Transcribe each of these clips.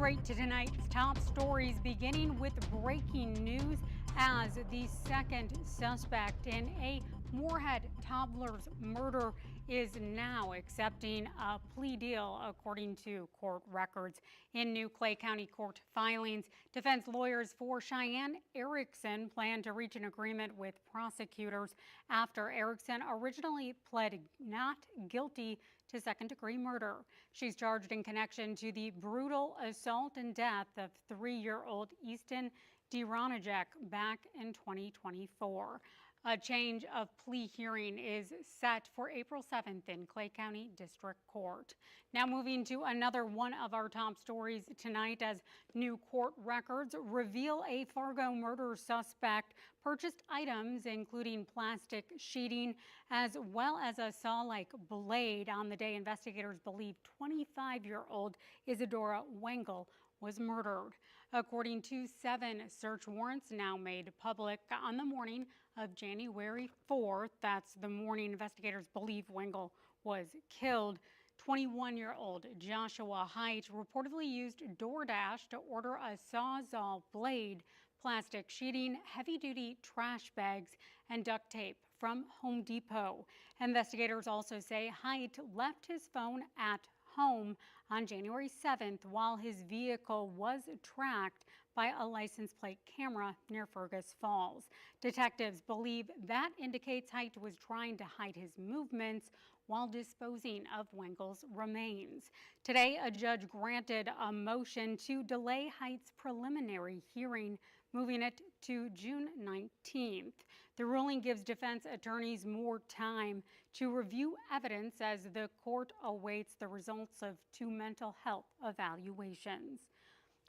straight to tonight's top stories, beginning with breaking news as the second suspect in a Moorhead toddler's murder is now accepting a plea deal, according to court records. In new Clay County court filings, defense lawyers for Cheyenne Erickson plan to reach an agreement with prosecutors after Erickson originally pled not guilty to second-degree murder. She's charged in connection to the brutal assault and death of 3-year-old Easton Deronajek back in 2024. A change of plea hearing is set for April 7th in Clay County District Court. Now moving to another one of our top stories tonight, as new court records reveal a Fargo murder suspect purchased items including plastic sheeting as well as a saw-like blade on the day investigators believe 25-year-old Isadora Wengel was murdered. According to 7 search warrants now made public on the morning of January 4th, that's the morning investigators believe Wengel was killed, 21-year-old Joshua Height reportedly used DoorDash to order a Sawzall blade, plastic sheeting, heavy-duty trash bags, and duct tape from Home Depot. Investigators also say Height left his phone at home on January 7th while his vehicle was tracked by a license plate camera near Fergus Falls. Detectives believe that indicates Height was trying to hide his movements while disposing of Wengel's remains. Today, a judge granted a motion to delay Height's preliminary hearing, moving it to June 19th. The ruling gives defense attorneys more time to review evidence as the court awaits the results of 2 mental health evaluations.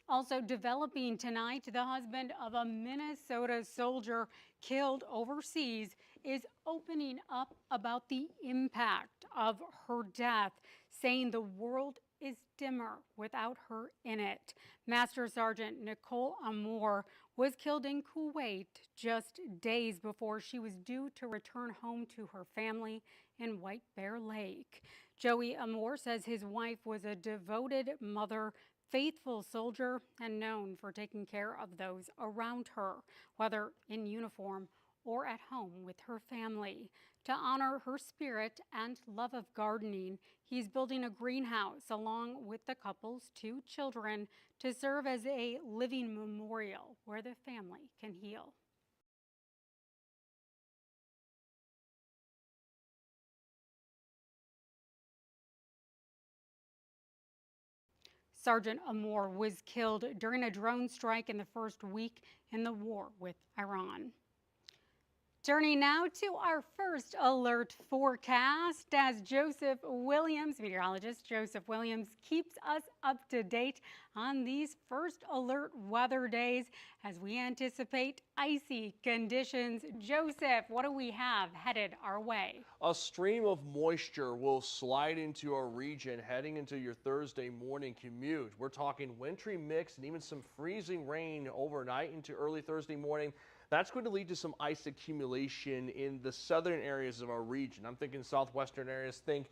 Also developing tonight, the husband of a Minnesota soldier killed overseas is opening up about the impact of her death, saying the world is dimmer without her in it. Master Sergeant Nicole Amour was killed in Kuwait just days before she was due to return home to her family in White Bear Lake. Joey Amour says his wife was a devoted mother, faithful soldier, and known for taking care of those around her, whether in uniform or at home with her family. To honor her spirit and love of gardening, he's building a greenhouse along with the couple's 2 children to serve as a living memorial where the family can heal. Sergeant Amour was killed during a drone strike in the first week in the war with Iran. Turning now to our first alert forecast, as meteorologist Joseph Williams keeps us up to date on these first alert weather days as we anticipate icy conditions. Joseph, what do we have headed our way? A stream of moisture will slide into our region heading into your Thursday morning commute. We're talking wintry mix and even some freezing rain overnight into early Thursday morning. That's going to lead to some ice accumulation in the southern areas of our region. I'm thinking southwestern areas, think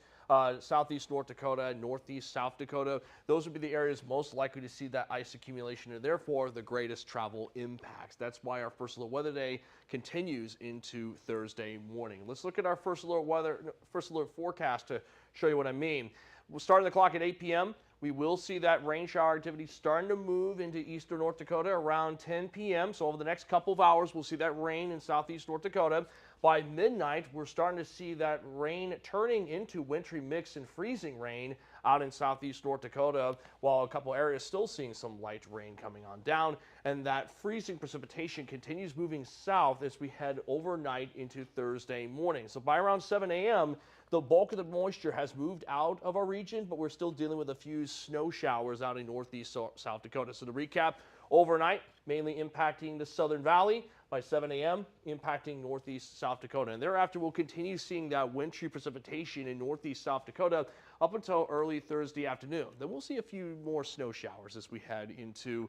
southeast North Dakota, northeast South Dakota. Those would be the areas most likely to see that ice accumulation and therefore the greatest travel impacts. That's why our first alert weather day continues into Thursday morning. Let's look at our first alert forecast to show you what I mean. We'll start the clock at 8 p.m. We will see that rain shower activity starting to move into eastern North Dakota around 10 p.m. So over the next couple of hours, we'll see that rain in southeast North Dakota. By midnight, we're starting to see that rain turning into wintry mix and freezing rain out in southeast North Dakota, while a couple areas still seeing some light rain coming on down. And that freezing precipitation continues moving south as we head overnight into Thursday morning. So by around 7 a.m., the bulk of the moisture has moved out of our region, but we're still dealing with a few snow showers out in northeast South Dakota. So to recap, overnight, mainly impacting the Southern Valley. By 7 a.m., impacting northeast South Dakota. And thereafter, we'll continue seeing that wintry precipitation in northeast South Dakota up until early Thursday afternoon. Then we'll see a few more snow showers as we head into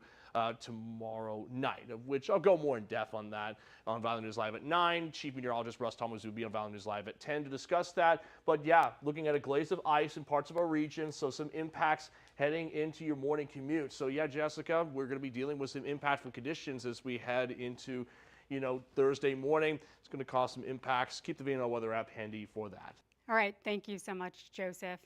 tomorrow night, of which I'll go more in depth on that on Valley News Live at 9. Chief Meteorologist Russ Thomas will be on Valley News Live at 10 to discuss that. But yeah, looking at a glaze of ice in parts of our region, so some impacts heading into your morning commute. So yeah, Jessica, we're going to be dealing with some impact from conditions as we head into, Thursday morning. It's going to cause some impacts. Keep the VNN weather app handy for that. All right, thank you so much, Joseph.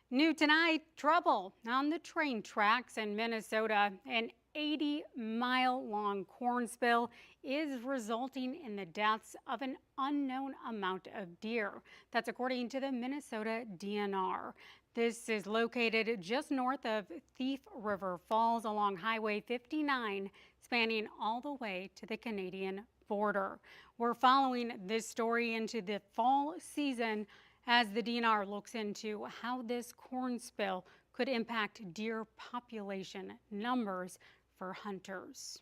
New tonight, trouble on the train tracks in Minnesota. An 80-mile-long corn spill is resulting in the deaths of an unknown amount of deer. That's according to the Minnesota DNR. This is located just north of Thief River Falls along Highway 59, spanning all the way to the Canadian border. We're following this story into the fall season as the DNR looks into how this corn spill could impact deer population numbers for hunters.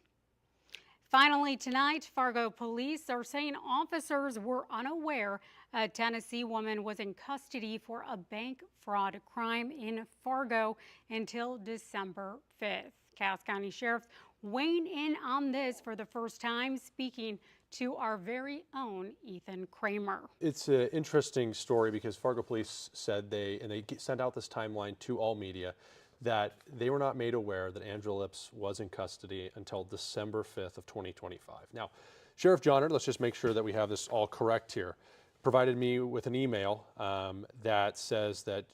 Finally tonight, Fargo police are saying officers were unaware a Tennessee woman was in custody for a bank fraud crime in Fargo until December 5th. Cass County Sheriff weighing in on this for the first time, speaking to our very own Ethan Kramer. It's an interesting story because Fargo police said they sent out this timeline to all media that they were not made aware that Angela Lips was in custody until December 5th of 2025. Now, Sheriff Johnner, let's just make sure that we have this all correct here, provided me with an email that says that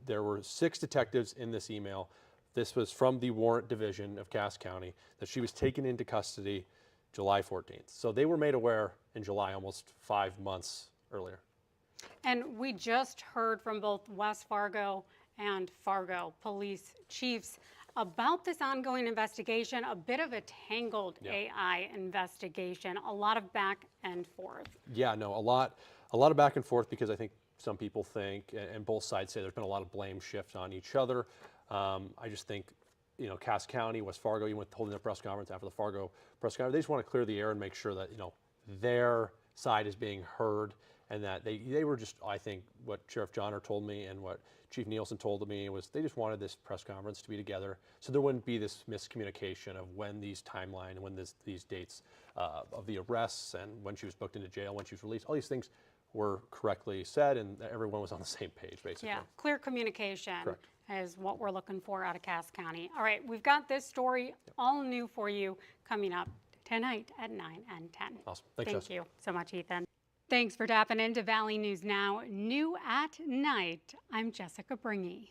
there were 6 detectives in this email. This was from the warrant division of Cass County, that she was taken into custody July 14th. So they were made aware in July, almost 5 months earlier. And we just heard from both West Fargo and Fargo police chiefs about this ongoing investigation, a bit of a tangled AI investigation, a lot of back and forth. Yeah, no, a lot of back and forth because I think some people think, and both sides say there's been a lot of blame shift on each other. I just think, Cass County, West Fargo, even with holding their press conference after the Fargo press conference, they just want to clear the air and make sure that, their side is being heard and that they were just, I think, what Sheriff Johnner told me and what Chief Nielsen told me was they just wanted this press conference to be together so there wouldn't be this miscommunication of when these timeline, when these dates of the arrests and when she was booked into jail, when she was released, all these things were correctly said and everyone was on the same page, basically. Yeah, clear communication. Correct. Is what we're looking for out of Cass County. All right, we've got this story all new for you coming up tonight at 9 and 10. Awesome. Thank you so much, Ethan. Thanks for tapping into Valley News Now, new at night. I'm Jessica Bringe.